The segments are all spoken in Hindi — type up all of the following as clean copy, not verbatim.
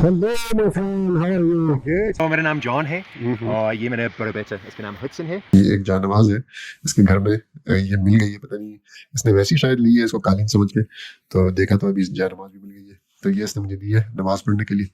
Hello my friend, how are you? तो मेरा नाम जॉन है और ये मेरा बड़ा बेटा इसका नाम हडसन है। ये एक जाननमाज है इसके घर में। ये मिल गई है, पता नहीं इसने वैसी शायद ली है इसको कालीन समझ के, तो देखा तो अभी जाननमाज भी मिल गई है, तो ये इसने मुझे दी है नमाज पढ़ने के लिए।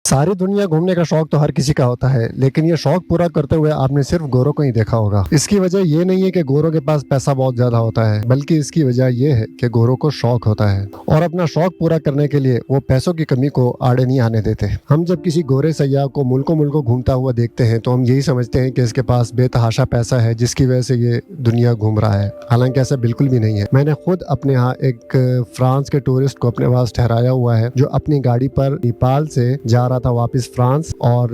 सारी दुनिया घूमने का शौक तो हर किसी का होता है, लेकिन ये शौक पूरा करते हुए आपने सिर्फ गोरों को ही देखा होगा। इसकी वजह ये नहीं है कि गोरों के पास पैसा बहुत ज्यादा होता है, बल्कि इसकी वजह ये है कि गोरों को शौक होता है और अपना शौक पूरा करने के लिए वो पैसों की कमी को आड़े नहीं आने देते। हम जब किसी गोरे सयाह को मुल्कों घूमता हुआ देखते हैं तो हम यही समझते हैं कि इसके पास बेतहाशा पैसा है जिसकी वजह से ये दुनिया घूम रहा है, हालांकि ऐसा बिल्कुल भी नहीं है। मैंने खुद अपने यहाँ एक फ्रांस के टूरिस्ट को अपने पास ठहराया हुआ है जो अपनी गाड़ी पर नेपाल से जा रहा था वापस फ्रांस, और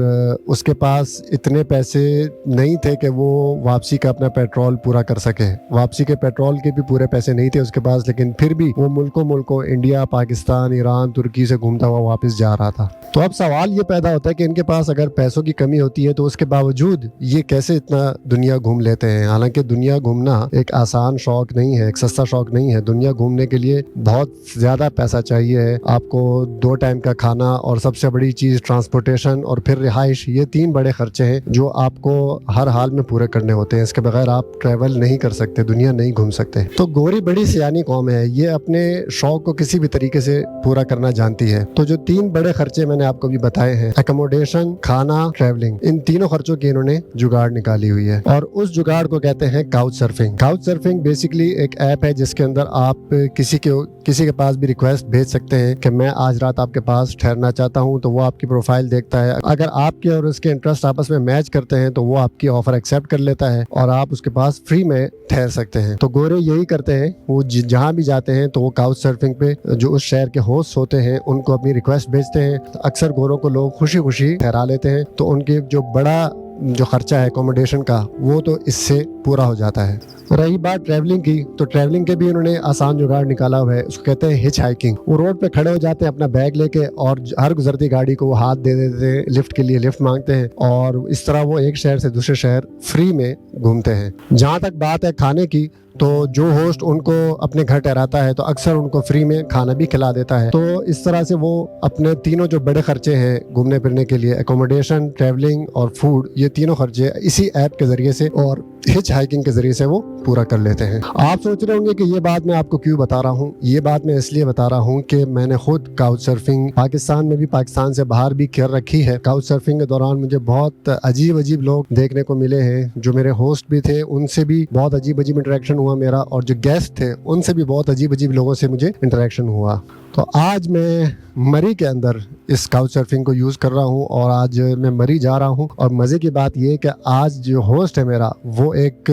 उसके पास इतने पैसे नहीं थे कि वो वापसी का अपना पेट्रोल पूरा कर सके। वापसी के पेट्रोल के भी पूरे पैसे नहीं थे उसके पास, लेकिन फिर भी वो मुल्कों इंडिया, पाकिस्तान, ईरान, तुर्की से घूमता हुआ वापस जा रहा था। तो अब सवाल ये पैदा होता है कि इनके पास अगर पैसों की कमी होती है तो उसके बावजूद ये कैसे इतना दुनिया घूम लेते हैं। हालांकि दुनिया घूमना एक आसान शौक नहीं है, एक सस्ता शौक नहीं है। दुनिया घूमने के लिए बहुत ज्यादा पैसा चाहिए है। आपको 2 टाइम का खाना और सबसे बड़ी चीज ट्रांसपोर्टेशन और फिर रिहाइश, ये 3 बड़े खर्चे हैं जो आपको हर हाल में पूरे करने होते हैं। इसके बगैर आप ट्रैवल नहीं कर सकते, दुनिया नहीं घूम सकते। तो गोरी बड़ी सियानी कौम है, ये अपने शौक को किसी भी तरीके से पूरा करना जानती है। तो जो 3 बड़े खर्चे मैंने आपको भी बताए हैं, एकोमोडेशन, खाना, ट्रैवलिंग, इन तीनों खर्चों की इन्होंने जुगाड़ निकाली हुई है और उस जुगाड़ को कहते हैं couch surfing. Couch surfing basically एक ऐप है जिसके अंदर आप किसी के पास भी रिक्वेस्ट भेज सकते हैं कि मैं आज रात आपके पास ठहरना चाहता हूं, तो वो आपकी प्रोफाइल देखता है। अगर आपके और उसके इंटरेस्ट आपस में मैच करते हैं तो वो आपकी ऑफर एक्सेप्ट कर लेता है और आप उसके पास फ्री में ठहर सकते हैं। तो गोरे यही करते हैं, वो जहाँ भी जाते हैं तो वो काउच सर्फिंग पे जो उस शहर के होस्ट होते हैं उनको अपनी रिक्वेस्ट भेजते हैं। तो अक्सर गोरों को लोग खुशी खुशी ठहरा लेते हैं, तो उनके जो बड़ा जो खर्चा है एकोमोडेशन का वो तो इससे पूरा हो जाता है। रही बात ट्रैवलिंग की, तो ट्रैवलिंग के भी उन्होंने आसान जुगाड़ निकाला हुआ है, उसको कहते हैं हिच हाइकिंग। वो रोड पे खड़े हो जाते हैं अपना बैग लेके और हर गुजरती गाड़ी को वो हाथ दे देते हैं, लिफ्ट के लिए लिफ्ट मांगते हैं और इस तरह वो एक शहर से दूसरे शहर फ्री में घूमते हैं। जहाँ तक बात है खाने की, तो जो होस्ट उनको अपने घर ठहराता है तो अक्सर उनको फ्री में खाना भी खिला देता है। तो इस तरह से वो अपने तीनों जो बड़े खर्चे हैं घूमने फिरने के लिए, एकोमोडेशन, ट्रैवलिंग और फूड, ये तीनों खर्चे इसी ऐप के जरिए से और हिच हाइकिंग के जरिए से वो पूरा कर लेते हैं। आप सोच रहे होंगे कि ये बात मैं आपको क्यों बता रहा हूँ। ये बात मैं इसलिए बता रहा हूँ कि मैंने खुद काउच सर्फिंग पाकिस्तान में भी, पाकिस्तान से बाहर भी कर रखी है। काउच सर्फिंग के दौरान मुझे बहुत अजीब लोग देखने को मिले हैं। जो मेरे होस्ट भी थे उनसे भी बहुत अजीब इंटरेक्शन हुआ मेरा, और जो गेस्ट थे उनसे भी बहुत अजीब लोगों से मुझे इंटरेक्शन हुआ। तो आज मैं मरी के अंदर इस काउच सर्फिंग को यूज़ कर रहा हूँ और आज मैं मरी जा रहा हूँ। और मज़े की बात ये है कि आज जो होस्ट है मेरा वो एक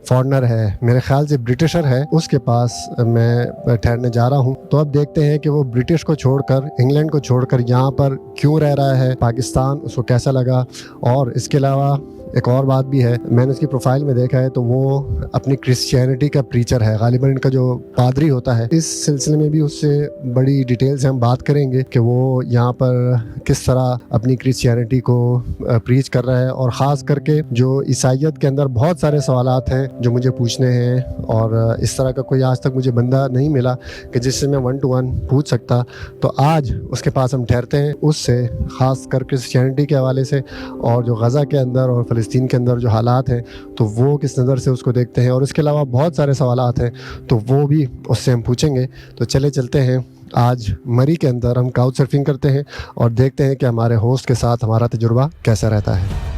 फॉरेनर है, मेरे ख्याल से ब्रिटिशर है, उसके पास मैं ठहरने जा रहा हूँ। तो अब देखते हैं कि वो ब्रिटिश को छोड़कर, इंग्लैंड को छोड़कर यहाँ पर क्यों रह रहा है, पाकिस्तान उसको कैसा लगा। और इसके अलावा एक और बात भी है, मैंने उसकी प्रोफाइल में देखा है तो वो अपनी क्रिश्चियनिटी का प्रीचर है, गालिबन इनका जो पादरी होता है। इस सिलसिले में भी उससे बड़ी डिटेल से हम बात करेंगे कि वो यहाँ पर किस तरह अपनी क्रिश्चियनिटी को प्रीच कर रहा है, और ख़ास करके जो ईसाइयत के अंदर बहुत सारे सवालात हैं जो मुझे पूछने हैं, और इस तरह का कोई आज तक मुझे बंदा नहीं मिला कि जिससे मैं 1 to 1 पूछ सकता। तो आज उसके पास हम ठहरते हैं, उससे ख़ास कर क्रिश्चियनिटी के हवाले से और जो गज़ा के अंदर और फ़लस्तीन के अंदर जो हालात हैं तो वो किस नज़र से उसको देखते हैं, और इसके अलावा बहुत सारे सवालात हैं तो वो भी उससे हम पूछेंगे। तो चलते हैं, आज मरी के अंदर हम काउच सर्फिंग करते हैं और देखते हैं कि हमारे होस्ट के साथ हमारा तजुर्बा कैसा रहता है।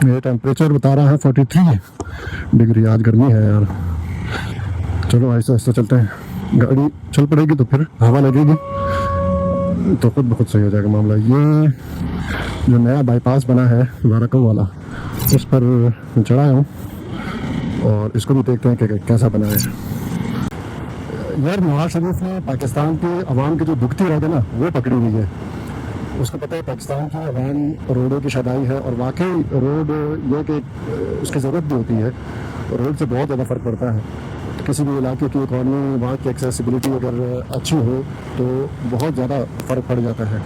ये टेम्परेचर बता रहा है 43 डिग्री, आज गर्मी है यार। चलो ऐसा चलते हैं, गाड़ी चल पड़ेगी तो फिर हवा लगेगी तो खुद बहुत सही हो जाएगा मामला। ये जो नया बाईपास बना है वारकव वाला, उस पर चढ़ाया हूँ और इसको भी देखते हैं कि कैसा बना है। यार नवाज शरीफ ने पाकिस्तान के अवाम की जो दुखती रह गई ना वो पकड़ी हुई है। उसको पता है पाकिस्तान की अवाम रोडों की शदाई है, और वाकई रोड ये कि उसकी ज़रूरत भी होती है, रोड से बहुत ज़्यादा फ़र्क पड़ता है। तो किसी भी इलाके की इकॉनमी, वहाँ की एक्सेसिबिलिटी अगर अच्छी हो तो बहुत ज़्यादा फ़र्क पड़ जाता है।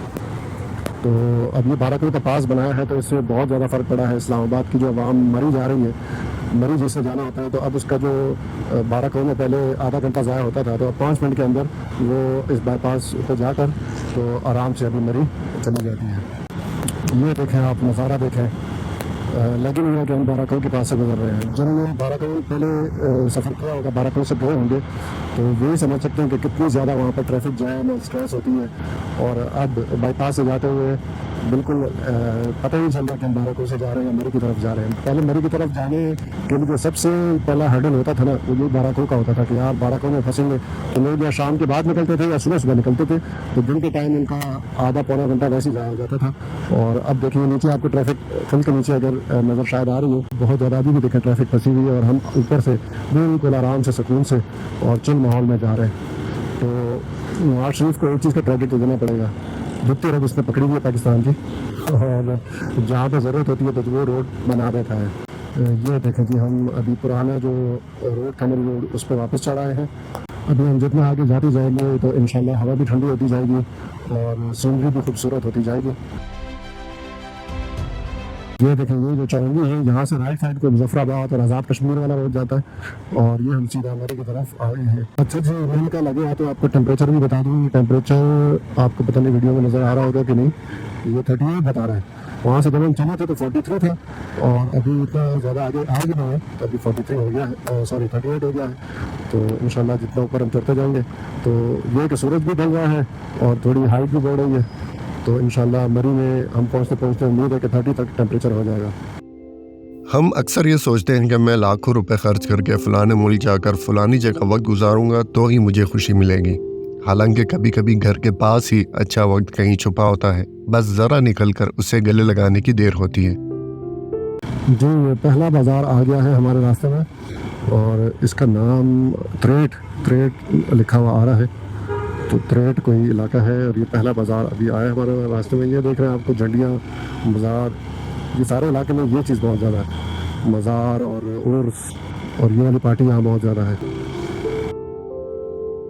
तो अब ये 12 किलो का पास बनाया है तो इससे बहुत ज़्यादा फ़र्क पड़ा है। इस्लामाबाद की जो आवाम मरी जा रही है, मरी जिससे जाना होता है, तो अब उसका जो 12 किलो में पहले आधा घंटा ज़ाया होता था, तो अब 5 मिनट के अंदर वो इस बाईपास पर जाकर तो आराम से अभी मरी चली जाती है। ये देखें आप, नज़ारा देखें, लगे नहीं है कि हम 12 किलो के पास से गुजर रहे हैं। जिन्होंने 12 किलो पहले सफ़र किया होगा, 12 किलो से गए होंगे, तो वही समझ सकते हैं कि कितनी ज़्यादा वहाँ पर ट्रैफिक जैम और स्ट्रेस होती है। और अब बाईपास से जाते हुए बिल्कुल पता ही नहीं चलता कि हम 12 किलो से जा रहे हैं या मरी की तरफ जा रहे हैं। पहले मरी की तरफ जाने के लिए जो सबसे पहला हर्डल होता था ना, वो ये 12 किलो का होता था कि यार 12 किलो में फंसेंगे। तो लोग या शाम के बाद निकलते थे या सुबह सुबह निकलते थे, तो दिन के टाइम उनका आधा पौना घंटा वैसे ही ज़ाया हो जाता था। और अब देखिए नीचे आपको ट्रैफिक पुल के नीचे अगर नज़र शायद आ रही हो, बहुत ज़्यादा अभी भी देखें ट्रैफिक फंसी हुई है, और हम ऊपर से बिल्कुल आराम से, सुकून से और चिल माहौल में जा रहे हैं। तो नवाज शरीफ को एक चीज़ का क्रेडिट तो देना पड़ेगा, जितनी रोड उसने पकड़ी हुई है पाकिस्तान की, और जहाँ पर ज़रूरत होती है तो वो रोड बना देता है। ये देखें कि हम अभी पुराना जो रोड था, मेरी रोड, उस पर वापस चढ़ आए हैं। अभी हम जितना आगे जाते जाएंगे तो इंशाल्लाह हवा भी ठंडी होती जाएगी और सीनरी भी खूबसूरत होती जाएगी। ये देखें, ये जो चौरंगी है, यहाँ से राइट साइड को मुजफ्फराबाद और आज़ाद कश्मीर वाला रोड जाता है, और ये हम सीधा मरी की तरफ आ गए हैं। अच्छा जी, दिन का लगे हाथ, तो आपको टेम्परेचर भी बता दूँ। टेम्परेचर आपको पता नहीं वीडियो में नज़र आ रहा होगा कि नहीं, ये 38 बता रहा है। वहाँ से जब हम चले थे तो 43 था, और अभी इतना ज़्यादा आगे नहीं है, तो अभी 43 हो गया है, सॉरी 38 हो गया है। तो इंशाल्लाह जितना ऊपर हम चढ़ते जाएंगे तो ये कि सूरज भी ढल रहा है और थोड़ी हाइट भी बढ़ रही है, तो इंशाल्लाह मरी में हम पहुँचते उम्मीद है कि 30 तक टेम्परेचर हो जाएगा। हम अक्सर ये सोचते हैं कि मैं लाखों रुपए खर्च करके फ़लाने मुल्क जाकर फ़लानी जगह वक्त गुजारूंगा तो ही मुझे खुशी मिलेगी। हालांकि कभी कभी घर के पास ही अच्छा वक्त कहीं छुपा होता है, बस ज़रा निकल कर उसे गले लगाने की देर होती है। जी, पहला बाज़ार आ गया है हमारे रास्ते में, और इसका नाम त्रेट लिखा हुआ आ रहा है। तो त्रेट कोई इलाका है, और ये पहला बाज़ार अभी आया है हमारे रास्ते में। ये देख रहे हैं आपको झंडियाँ, बाज़ार, ये सारे इलाके में ये चीज़ बहुत ज़्यादा है, मज़ार और उर्स, और ये वाली पार्टी यहाँ बहुत ज़्यादा है।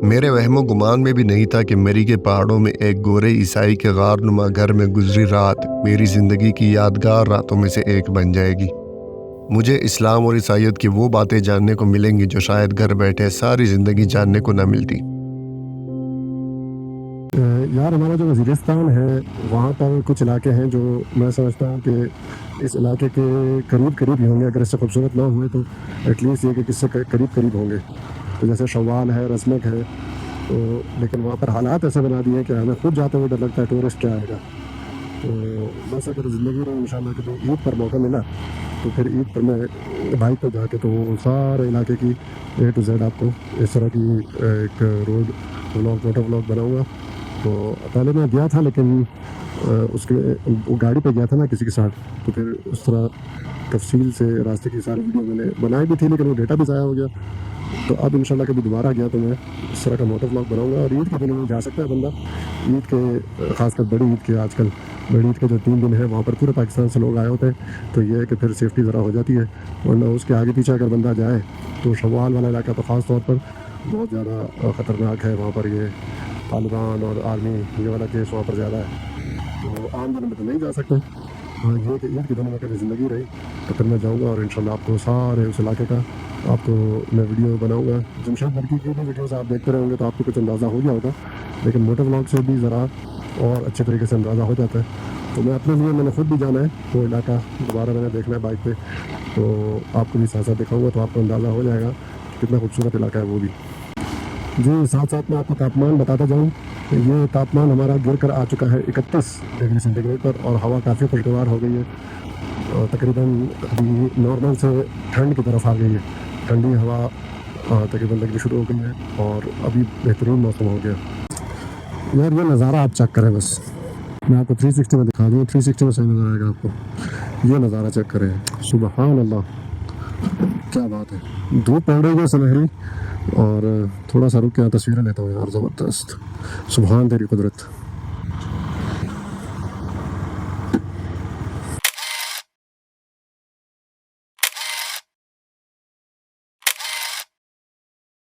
मेरे वहमो गुमान में भी नहीं था कि मरी के पहाड़ों में एक गोरे ईसाई के गारनुमा घर में गुजरी रात मेरी ज़िंदगी की यादगार रातों में से एक बन जाएगी। मुझे इस्लाम और ईसाईयत की वो बातें जानने को मिलेंगी जो शायद घर बैठे सारी ज़िंदगी जानने को न मिलती। यार, हमारा जो वज़ीरिस्तान है, वहाँ पर कुछ इलाके हैं जो मैं समझता हूँ कि इस इलाके के करीब ही होंगे। अगर इससे खूबसूरत ना हुए तो एटलीस्ट ये कि किससे करीब होंगे। तो जैसे शवाल है, रज़मक है, तो लेकिन वहाँ पर हालात ऐसे बना दिए कि हमें खुद जाते हुए डर लगता है टूरिस्ट क्या आएगा। तो बस अगर ज़िंदगी में इंशाल्लाह कभी ईद पर मौका मिला तो फिर ईद पर मैं बाइक पर जाके तो सारे इलाके की A to Z आपको इस तरह की एक रोड व्लॉग, मोटर व्लॉग बनाऊँगा। तो पहले मैं गया था, लेकिन उसके वो गाड़ी पे गया था ना किसी के साथ, तो फिर उस तरह तफसील से रास्ते की सारी वीडियो मैंने बनाई भी थी, लेकिन वो डेटा भी ज़ाया हो गया। तो अब इंशाल्लाह कभी दोबारा गया तो मैं इस तरह का मोटर व्लॉग बनाऊंगा। और ईद के दिन में जा सकता है बंदा, ईद के ख़ासकर बड़ी ईद के, आजकल बड़ी ईद के जो 3 दिन है वहाँ पर पूरे पाकिस्तान से लोग आए होते हैं, तो ये है कि फिर सेफ्टी ज़रा हो जाती है। वरना उसके आगे पीछे अगर बंदा जाए तो शवाल वाला इलाका तो ख़ास तौर पर बहुत ज़्यादा ख़तरनाक है। वहाँ पर ये तालिबान और आर्मी ये वाला केस वहाँ पर ज़्यादा है, तो आम दिनों में तो नहीं जा सकते। हाँ, ये कि ईद के दिनों में कभी ज़िंदगी रही तो फिर मैं जाऊँगा, और इंशाल्लाह आपको सारे उस इलाके का आपको मैं वीडियो बनाऊँगा। जमशेद लड़की की भी वीडियोज़ आप देखते रहेंगे तो आपको कुछ अंदाज़ा हो गया होगा, लेकिन मोटर व्लॉग से भी ज़रा और अच्छे तरीके से अंदाज़ा हो जाता है। तो मैं अपने लिए, मैंने खुद भी जाना है वो इलाका, दोबारा मैंने देखना है बाइक पे, तो आपको भी साथ साथ दिखाऊँगा, तो आपको अंदाज़ा हो जाएगा कितना खूबसूरत इलाका है वो भी। जी, साथ साथ मैं आपको तापमान बताता जाऊँ। ये तापमान हमारा गिर कर आ चुका है 31 डिग्री सेंटीग्रेड पर, और हवा काफ़ी खुशगवार हो गई है, और तकरीबन अभी नॉर्मल से ठंड की तरफ आ गई है। ठंडी हवा तकरीबन लगनी शुरू हो गई है, और अभी बेहतरीन मौसम हो गया। यार, ये नज़ारा आप चेक करें, बस मैं आपको 360 में दिखा दूँ, 360 में सही नज़र आएगा आपको। ये नज़ारा चेक करें, सुबहान अल्लाह, क्या बात है। धूप पड़ रही है सुनहरी, और थोड़ा सा रुक के यहाँ तस्वीरें लेता हूँ यार, ज़बरदस्त, सुभान तेरी कुदरत।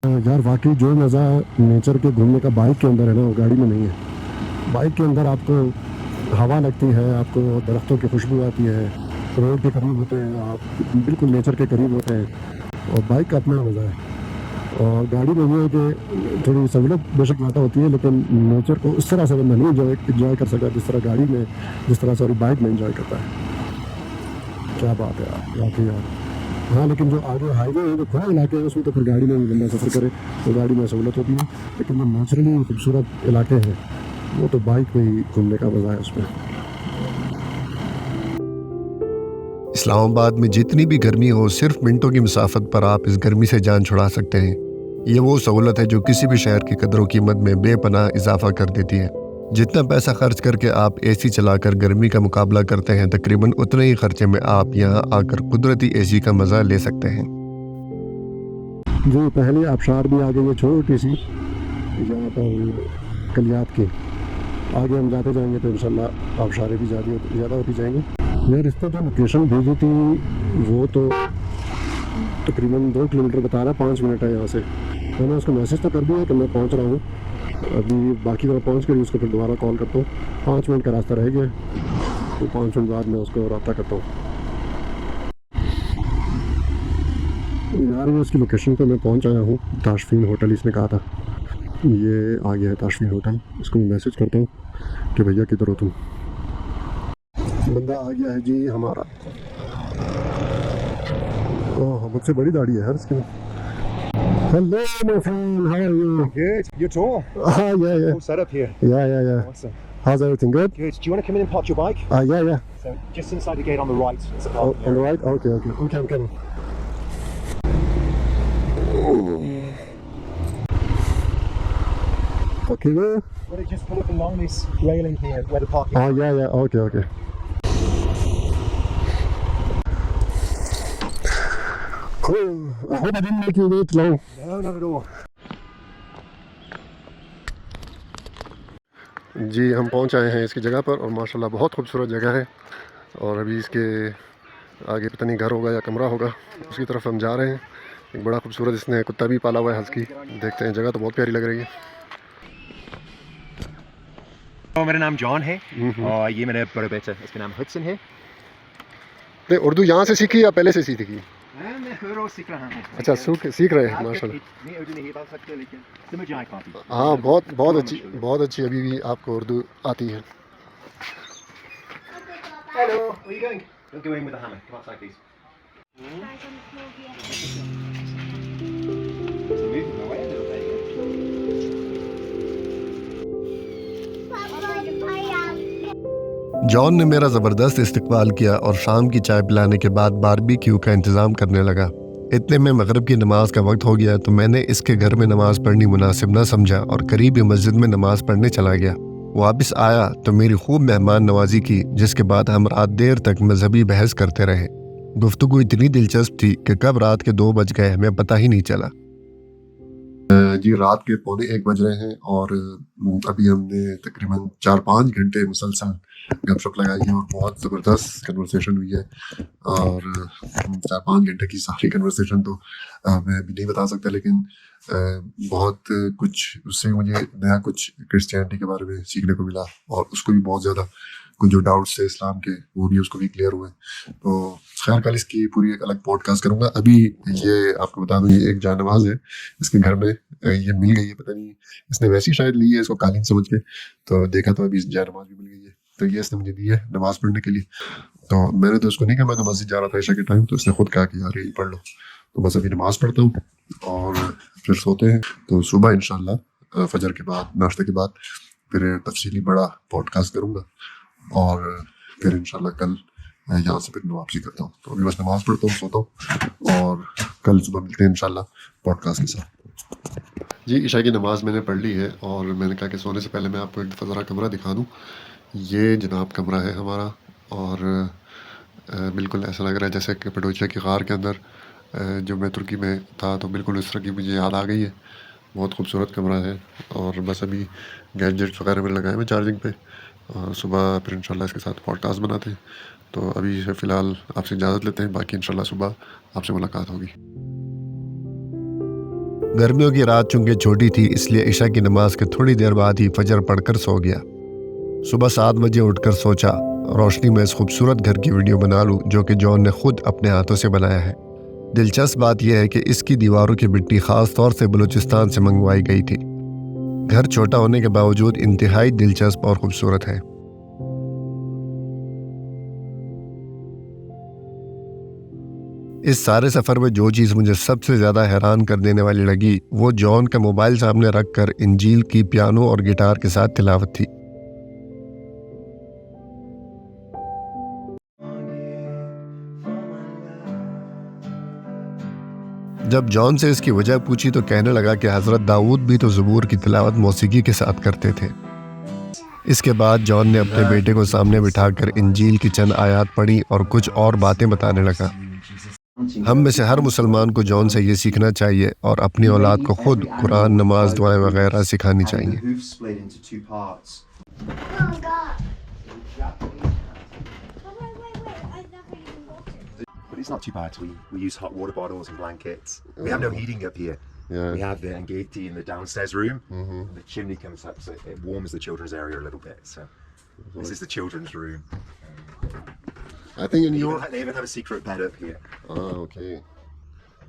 यार वाकई जो मज़ा नेचर के घूमने का बाइक के अंदर है ना, वो गाड़ी में नहीं है। बाइक के अंदर आपको हवा लगती है, आपको दरख्तों की खुशबू आती है, रोड के करीब होते हैं आप, बिल्कुल नेचर के करीब होते हैं, और बाइक का अपना मज़ा है। और गाड़ी में ये है कि थोड़ी सहूलत बेशक ज़्यादा होती है, लेकिन नेचर को उस तरह से बंदा नहीं इंजॉय कर सकता जिस तरह गाड़ी में, जिस तरह से बाइक में इंजॉय करता है। क्या बात है यार, वाकई यार। हाँ, लेकिन जो आगे हाईवे है, जो खुला इलाके हैं, उसमें तो फिर गाड़ी में भी बंदा सफ़र करे तो गाड़ी में सहूलत होती है, लेकिन जो नेचुरली खूबसूरत इलाके हैं वो तो बाइक में ही घूमने का मज़ा है उसमें। इस्लामाबाद में जितनी भी गर्मी हो, सिर्फ मिनटों की मुसाफत पर आप इस गर्मी से जान छुड़ा सकते हैं। ये वो सहूलत है जो किसी भी शहर की कदर व कीमत में बेपनाह इजाफा कर देती है। जितना पैसा खर्च करके आप एसी चलाकर गर्मी का मुकाबला करते हैं, तकरीबन उतने ही खर्चे में आप यहाँ आकर कुदरती एसी का मज़ा ले सकते हैं। जो पहले आबशार भी आ गई है छोटी सी, यहाँ पर कलियात की, आगे हम जाते जाएंगे तो इंशाल्लाह आबशारें भी ज़्यादा होती जाएंगी। यार इस पर जो लोकेशन भेजी थी वो तो तकरीबन 2 किलोमीटर बता रहा है, 5 मिनट है यहाँ से। मैंने उसको मैसेज तो कर दिया कि मैं पहुँच रहा हूँ, अभी बाकी जगह पहुँच कर उसको फिर दोबारा कॉल करता हूँ। 5 मिनट का रास्ता रह गया, तो 5 मिनट बाद मैं उसको रब्ता करता हूँ। यार ये उसकी लोकेशन पे मैं पहुँच आया हूँ, ताशफीन होटल इसने कहा था, ये आ गया है ताशफीन होटल। इसको मैं मैसेज करता हूँ कि भैया किधर हो तुम। बंदा आ गया है जी हमारा। ओह, मुझसे बड़ी दाढ़ी है यार इसकी। Hello my friend, how are you? Good. You're tall. Yeah. All set up here. Yeah. Awesome. How's everything good? Good. Do you want to come in and park your bike? Yeah. So just inside the gate on the right. It's a Oh, parking on the area. right? Okay, I'm coming. Okay, well. Want to just pull up along this railing here where the parking. Oh, yeah. Okay. Cool. I hope I didn't make you wait long. No, not at all. जी, हम पहुंच आए हैं इसकी जगह पर, और माशाल्लाह बहुत खूबसूरत जगह है। और अभी इसके आगे पता नहीं घर होगा या कमरा होगा, उसकी तरफ हम जा रहे हैं। एक बड़ा खूबसूरत इसने कुत्ता भी पाला हुआ है हस्की। देखते हैं, जगह तो बहुत प्यारी लग रही है। मेरा नाम जॉन है और ये मेरा बड़ा बेटा, इसका नाम हडसन है। नहीं, उर्दू यहाँ से सीखी या पहले से सीखी? मैं रोज सीख रहा हूँ। अच्छा, सीख रहे हैं माशाल्लाह। नहीं उर्दू नहीं बात सकते, लेकिन समझ आए काफी। हाँ, बहुत अच्छी अभी भी आपको उर्दू आती है। Hello, where are you going? Don't go in with a hammer. Come outside, please. So moving away a little bit. John ने मेरा ज़बरदस्त इस्तकबाल किया और शाम की चाय पिलाने के बाद बारबेक्यू का इंतज़ाम करने लगा। इतने में मगरिब की नमाज का वक्त हो गया, तो मैंने इसके घर में नमाज पढ़नी मुनासिब न समझा और करीबी मस्जिद में नमाज पढ़ने चला गया। वापस आया तो मेरी खूब मेहमान नवाजी की, जिसके बाद हम रात देर तक मजहबी बहस करते रहे। गुफ्तगू इतनी दिलचस्प थी कि कब रात के 2 बज गए हमें पता ही नहीं चला। जी, रात के 1:45 बज रहे हैं और अभी हमने तकरीबन 4-5 घंटे मुसलसल गपशप लगाई है और बहुत ज़बरदस्त कन्वर्सेशन हुई है। और 4-5 घंटे की सारी कन्वर्सेशन तो मैं अभी नहीं बता सकता, लेकिन बहुत कुछ उससे मुझे नया कुछ क्रिश्चियनिटी के बारे में सीखने को मिला, और उसको भी बहुत ज़्यादा कुछ जो डाउट्स थे इस्लाम के वो भी उसको भी क्लियर हुए। तो खैर, कल इसकी पूरी एक अलग पॉडकास्ट करूँगा। अभी ये आपको बता दूँ, ये एक जानमाज है इसके घर में, ये मिल गई है, पता नहीं इसने वैसी शायद ली है इसको कालीन समझ के, तो देखा तो अभी जानमाज भी मिल गई है, तो ये इसने मुझे दी है नमाज पढ़ने के लिए। तो मैंने तो उसको नहीं कहा, मैं तो मस्जिद जा रहा था ईशा के टाइम, तो उसने खुद कहा कि यार ये पढ़ लो। तो बस अभी नमाज पढ़ता हूँ और फिर सोते हैं। तो सुबह इंशाल्लाह फजर के बाद, नाश्ते के बाद फिर तफसीली बड़ा पॉडकास्ट करूँगा, और फिर इंशाल्लाह कल यहाँ से फिर मैं वापसी करता हूँ। तो अभी बस नमाज पढ़ता हूँ, सोता हूँ, और कल सुबह मिलते हैं इंशाल्लाह पॉडकास्ट के साथ। जी, ईशा की नमाज मैंने पढ़ ली है, और मैंने कहा कि सोने से पहले मैं आपको एक दफ़ा ज़रा कमरा दिखा दूँ। ये जनाब कमरा है हमारा, और बिल्कुल ऐसा लग रहा है जैसे कि पडोचिया की गार के अंदर जो मैं तुर्की में था, तो बिल्कुल उस तरह की मुझे याद आ गई है। बहुत खूबसूरत कमरा है, और बस अभी गैजेट्स वगैरह में लगाए हुए चार्जिंग पे, और सुबह फिर इंशाल्लाह इसके साथ पॉडकास्ट बनाते हैं। तो अभी फ़िलहाल आपसे इजाज़त लेते हैं, बाकी इंशाल्लाह सुबह आपसे मुलाकात होगी। गर्मियों की रात चूंकि छोटी थी इसलिए इशा की नमाज के थोड़ी देर बाद ही फजर पढ़कर सो गया। सुबह 7 बजे उठकर सोचा रोशनी में इस खूबसूरत घर की वीडियो बना लूं जो कि जॉन ने खुद अपने हाथों से बनाया है। दिलचस्प बात यह है कि इसकी दीवारों की मिट्टी खास तौर से बलूचिस्तान से मंगवाई गई थी। घर छोटा होने के बावजूद इंतहाई दिलचस्प और खूबसूरत है। इस सारे सफ़र में जो चीज़ मुझे सबसे ज़्यादा हैरान कर देने वाली लगी वो जॉन का मोबाइल सामने रखकर इंजील की पियानो और गिटार के साथ तिलावत थी। जब जॉन से इसकी वजह पूछी तो कहने लगा कि हज़रत दाऊद भी तो ज़बूर की तिलावत मौसीकी के साथ करते थे। इसके बाद जॉन ने अपने बेटे को सामने बिठाकर इंजील की चंद आयत पढ़ी और कुछ और बातें बताने लगा। हम में से हर मुसलमान को जॉन से ये सीखना चाहिए और अपनी औलाद को खुद कुरान, नमाज, दुआएं वगैरह सिखानी चाहिए। But it's not too bad. We use hot water bottles and blankets. We have no heating up here. We have the Angeti in the downstairs room. The chimney comes up, so it warms the children's area a little bit. So this is the children's room. I think in They even have a secret bed up here. okay.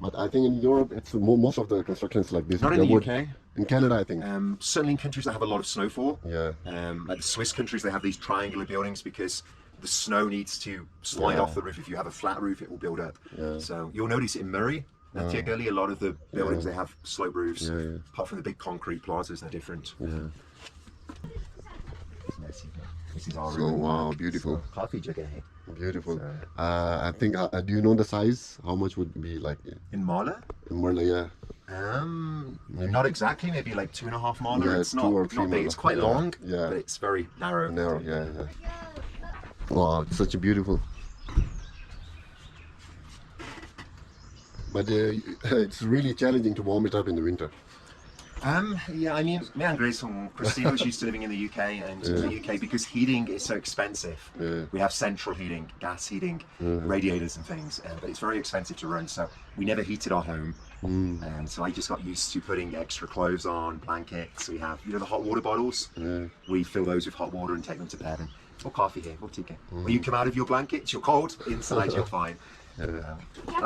But I think in Europe, it's most of the construction is like this. Not in the UK. In Canada, I think. Certainly in countries that have a lot of snowfall. Yeah. Like the Swiss countries, they have these triangular buildings because the snow needs to slide off the roof. If you have a flat roof, it will build up. So you'll notice in Murray, particularly, a lot of the buildings they have slope roofs. Apart from the big concrete plazas, they're different. This is our So room. wow, beautiful, Coffee jagger here. beautiful. I think. Do you know the size? How much would be like In Marla? in Merla? Yeah. Not exactly. Maybe like 2.5 Marla. Yeah, It's 2 not or 3 not big. It's quite Marla. long. Yeah. But it's very narrow. Narrow. Yeah. Wow, it's such a beautiful. But it's really challenging to warm it up in the winter. Yeah, I mean, me and Grace and Christina was used to living in the UK, and in the UK because heating is so expensive. We have central heating, gas heating, radiators and things, but it's very expensive to run. So we never heated our home, and so I just got used to putting extra clothes on, blankets. We have, the hot water bottles. We fill those with hot water and take them to bed. And coffee here, we'll take it. When you come out of your blankets, you're cold. Inside, you're fine. And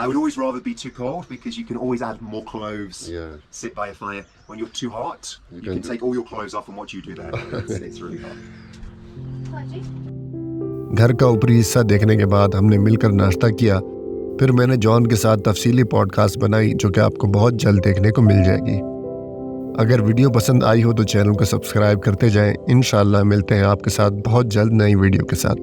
I would always rather be too cold because you can always add more clothes. Sit by a fire. When you're too hot, you can take all your clothes off and what you do there. It's really hot. घर का ऊपरी हिस्सा देखने के बाद हमने मिलकर नाश्ता किया। फिर मैंने जॉन के साथ तफसीली पॉडकास्ट बनाई जो कि आपको बहुत जल्द देखने को मिल जाएगी। अगर वीडियो पसंद आई हो तो चैनल को सब्सक्राइब करते जाएं। इंशाल्लाह मिलते हैं आपके साथ बहुत जल्द नई वीडियो के साथ।